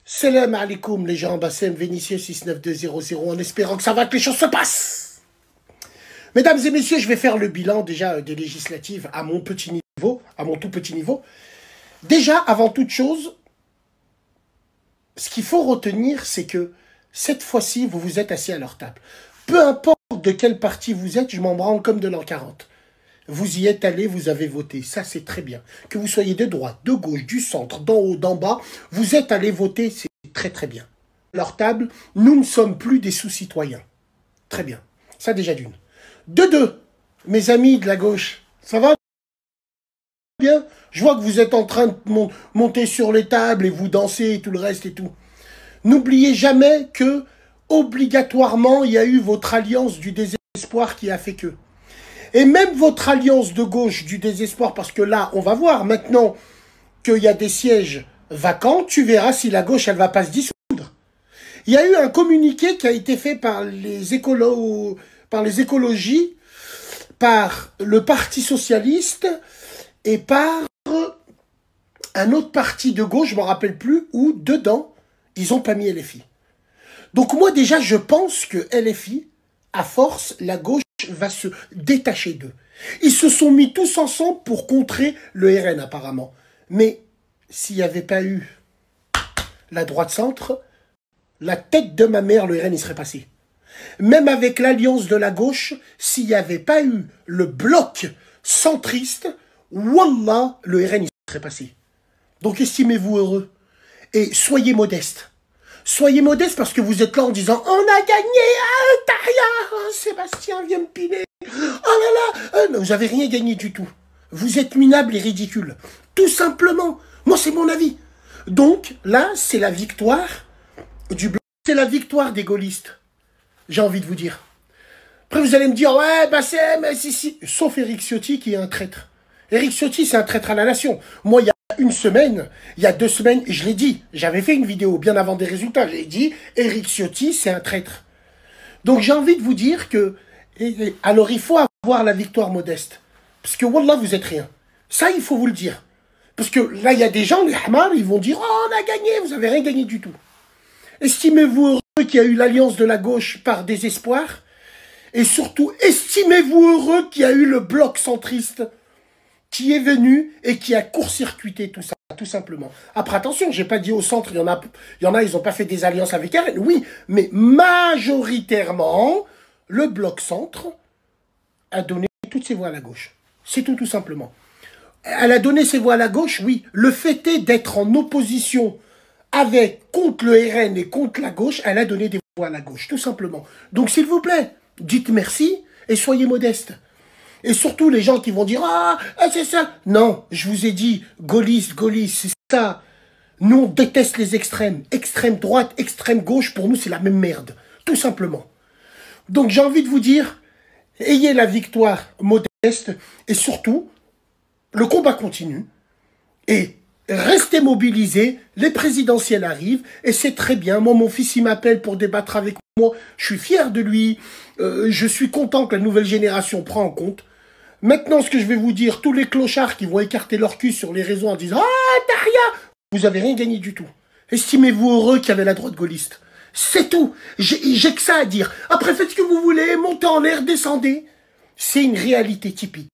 Salam alaikum les gens, Bassem Vénitieux 69200 en espérant que ça va, que les choses se passent. Mesdames et messieurs, je vais faire le bilan déjà des législatives à mon petit niveau, à mon tout petit niveau. Déjà, avant toute chose, ce qu'il faut retenir, c'est que cette fois-ci, vous vous êtes assis à leur table. Peu importe de quel parti vous êtes, je m'en branle comme de l'an 40. Vous y êtes allé, vous avez voté. Ça, c'est très bien. Que vous soyez de droite, de gauche, du centre, d'en haut, d'en bas, vous êtes allé voter, c'est très très bien. À leur table, nous ne sommes plus des sous-citoyens. Très bien. Ça, déjà d'une. De deux, mes amis de la gauche, ça va bien? Je vois que vous êtes en train de monter sur les tables et vous dansez et tout le reste et tout. N'oubliez jamais que, obligatoirement, il y a eu votre alliance du désespoir qui a fait que. Et même votre alliance de gauche du désespoir, parce que là, on va voir maintenant qu'il y a des sièges vacants, tu verras si la gauche, elle va pas se dissoudre. Il y a eu un communiqué qui a été fait par les écologies, par le Parti Socialiste et par un autre parti de gauche, je ne me rappelle plus, où dedans, ils n'ont pas mis LFI. Donc moi déjà, je pense que LFI, à force, la gauche va se détacher d'eux. Ils se sont mis tous ensemble pour contrer le RN apparemment. Mais s'il n'y avait pas eu la droite-centre, la tête de ma mère, le RN, il serait passé. Même avec l'alliance de la gauche, s'il n'y avait pas eu le bloc centriste, wallah, le RN, il serait passé. Donc estimez-vous heureux et soyez modestes. Soyez modestes parce que vous êtes là en disant « On a gagné, Taria, Sébastien vient me piler, oh là là !» Vous n'avez rien gagné du tout. Vous êtes minables et ridicules. Tout simplement. Moi, c'est mon avis. Donc, là, c'est la victoire du bloc. C'est la victoire des gaullistes. J'ai envie de vous dire. Après, vous allez me dire « Ouais, bah c'est... si. » Sauf Éric Ciotti qui est un traître. Éric Ciotti, c'est un traître à la nation. Moi, il y a une semaine, il y a 2 semaines, je l'ai dit, j'avais fait une vidéo bien avant des résultats, j'ai dit, Éric Ciotti, c'est un traître. Donc j'ai envie de vous dire que, alors il faut avoir la victoire modeste. Parce que wallah, vous êtes rien. Ça, il faut vous le dire. Parce que là, il y a des gens, les hamars, ils vont dire, oh, on a gagné, vous n'avez rien gagné du tout. Estimez-vous heureux qu'il y a eu l'alliance de la gauche par désespoir. Et surtout, estimez-vous heureux qu'il y a eu le bloc centriste qui est venu et qui a court-circuité tout ça, tout simplement. Après, attention, j'ai pas dit au centre, il y en a, ils n'ont pas fait des alliances avec RN, oui, mais majoritairement, le bloc centre a donné toutes ses voix à la gauche. C'est tout, tout simplement. Elle a donné ses voix à la gauche, oui. Le fait est d'être en opposition contre le RN et contre la gauche, elle a donné des voix à la gauche, tout simplement. Donc, s'il vous plaît, dites merci et soyez modestes. Et surtout les gens qui vont dire « Ah, c'est ça !» Non, je vous ai dit, gaulliste, c'est ça. Nous, on déteste les extrêmes. Extrême droite, extrême gauche, pour nous, c'est la même merde. Tout simplement. Donc, j'ai envie de vous dire, ayez la victoire modeste. Et surtout, le combat continue. Et restez mobilisés. Les présidentielles arrivent. Et c'est très bien. Moi, mon fils, il m'appelle pour débattre avec moi. Je suis fier de lui. Je suis content que la nouvelle génération prend en compte. Maintenant, ce que je vais vous dire, tous les clochards qui vont écarter leur cul sur les réseaux en disant « Ah, Daria !» Vous n'avez rien gagné du tout. Estimez-vous heureux qu'il y avait la droite gaulliste. C'est tout. J'ai que ça à dire. Après, faites ce que vous voulez, montez en l'air, descendez. C'est une réalité typique.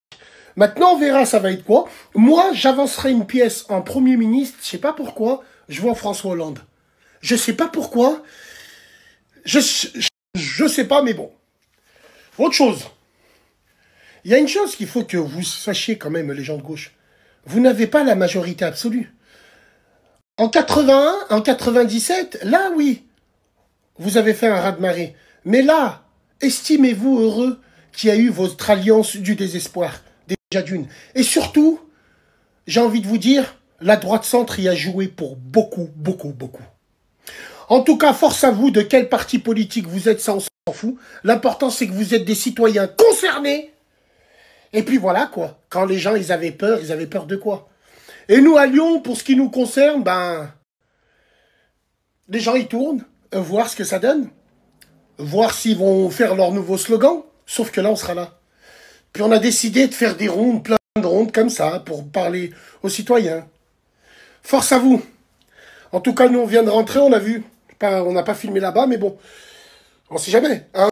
Maintenant, on verra ça va être quoi. Moi, j'avancerai une pièce en Premier ministre. Je sais pas pourquoi. Je vois François Hollande. Je sais pas pourquoi. Je sais pas, mais bon. Autre chose. Il y a une chose qu'il faut que vous sachiez quand même, les gens de gauche. Vous n'avez pas la majorité absolue. En 81, en 97, là, oui, vous avez fait un raz-de-marée. Mais là, estimez-vous heureux qu'il y a eu votre alliance du désespoir, déjà d'une. Et surtout, j'ai envie de vous dire, la droite-centre y a joué pour beaucoup, beaucoup, beaucoup. En tout cas, force à vous de quel parti politique vous êtes, ça on s'en fout. L'important, c'est que vous êtes des citoyens concernés. Et puis voilà, quoi. Quand les gens, ils avaient peur de quoi? Et nous, à Lyon, pour ce qui nous concerne, ben... les gens, ils tournent, voir ce que ça donne. Voir s'ils vont faire leur nouveau slogan. Sauf que là, on sera là. Puis on a décidé de faire des rondes, plein de rondes comme ça, pour parler aux citoyens. Force à vous. En tout cas, nous, on vient de rentrer, on a vu. On n'a pas filmé là-bas, mais bon, on sait jamais. Hein.